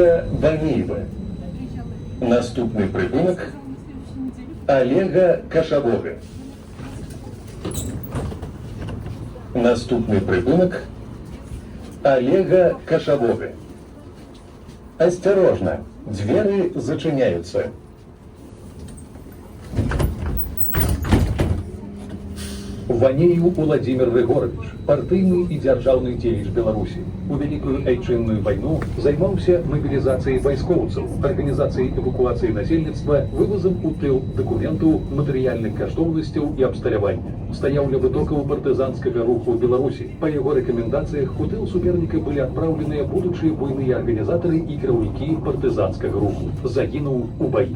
Ольга Ваниева. Наступний припинок Олега Кашавога. Наступний припинок Олега Кашавога. Осторожно, двери зачиняются. Ванеев Владимир Григорович, партийный и державный деятель Беларуси. У Великую Айчинную войну займаўся мобилизацией войсковцев, организацией эвакуации насельніцтва, вывозом у тыл документов, материальных каштоўнасцяў и абсталявання. Стаяў ля вытокаў партызанскага руху Беларуси. По его рекомендациях у тыл суперника были отправлены будучыя буйныя организаторы и кіраўнікі партызанскага руху. Загинуў у баі.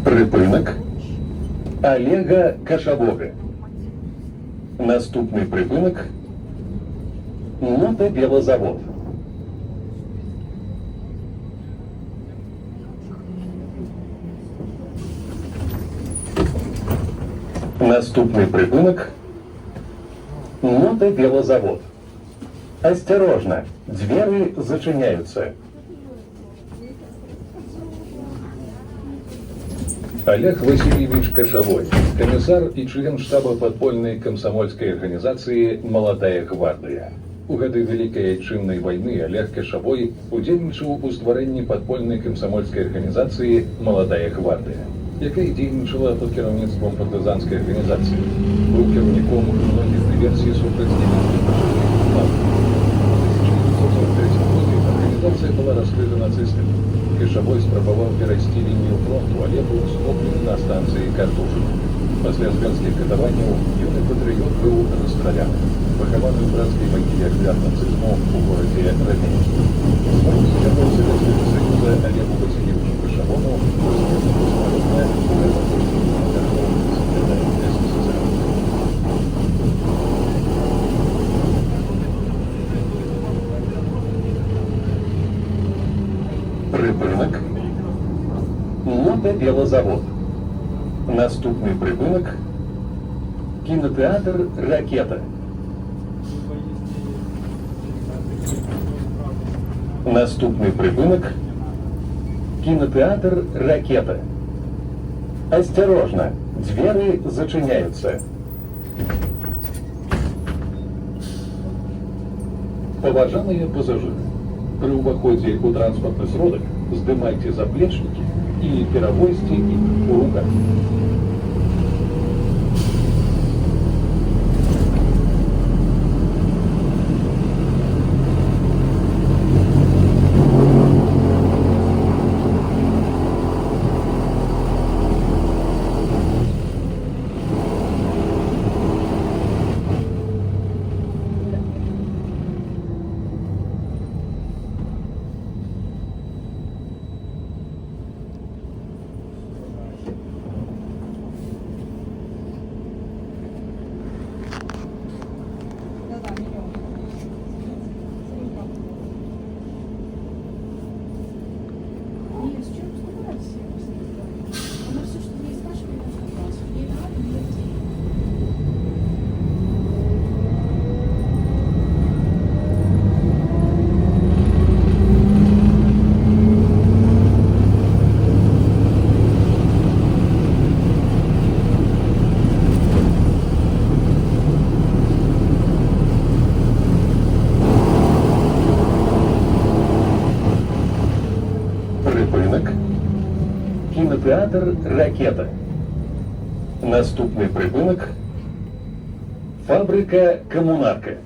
Припинок Олега Кашавога. Наступний припинок Мотобелозавод. Наступний припинок Мотобелозавод. Осторожно, двери зачиняются. Олег Васильевич Кашавой, комиссар и член штаба подпольной комсомольской организации «Молодая гвардия». У гады Великой Айчинной войны Олег Кашавой удзельнічаў у стварэнні падпольнай камсамольскай арганізацыі «Молодая гвардия», якая дзейнічала пад кіраўніцтвам партызанскай арганізацыі. Быў кіраўніком многіх дыверсій супраць нямецкіх фашыстаў. У 1943 годзе арганізацыя была раскрыта нацыстамі. Кашавой спрабаваў перайсці лінію фронту, але быў схоплены на станцыі Картушына. Пасля зверскіх катаванняў юны патрыёт быў расстраляны. Пахаваны ў братскай магіле ахвяр нацызму ў горадзе Рамейску. Смерць героя Советскага Союза Олегу Васильевичу Кашавому посмертная СССР. Припинок Мотобелозавод. Наступний припинок кінотеатр «Ракета». Наступний припинок кинотеатр «Ракета». Осторожно, двери зачиняются. Паважаныя пасажыры, пры ўваходзе ў транспартны сродак здымайце заплечнікі і перавозьце іх у руках. Нет, с чем разговаривать? Она все, что мне спрашивает, я спрашиваю. Ей надо, нет. Припинок. Кінотеатр «Ракета». Наступний припинок. Фабрика «Комунарка».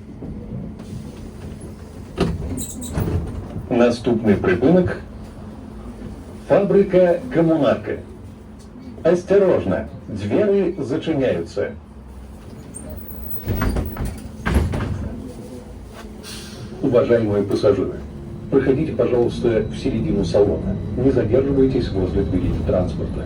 Наступний припинок. Фабрика «Комунарка». Осторожно, двери зачиняются. Уважаемые пассажиры, проходите, пожалуйста, в середину салона. Не задерживайтесь возле дверей транспорта.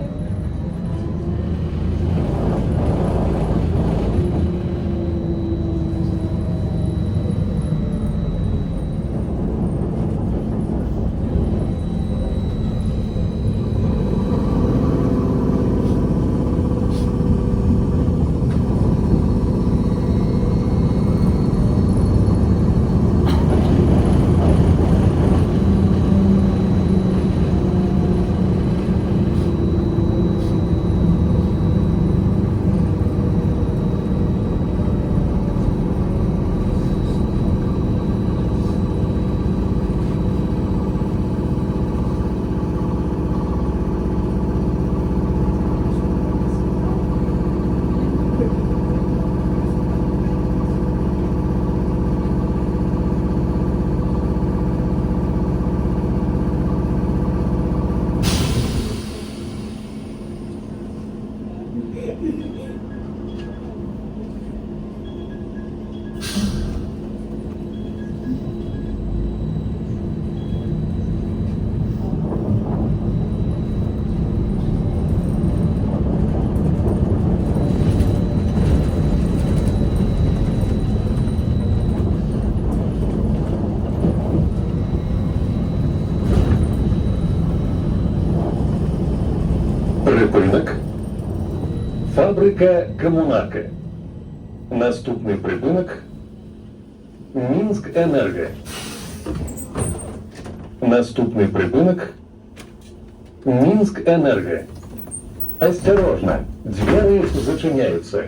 Припинок. Фабрика «Комунарка». Наступний припинок. Мінськ-Енерго. Наступний припинок. Мінськ-Енерго. Осторожно, двери зачиняются.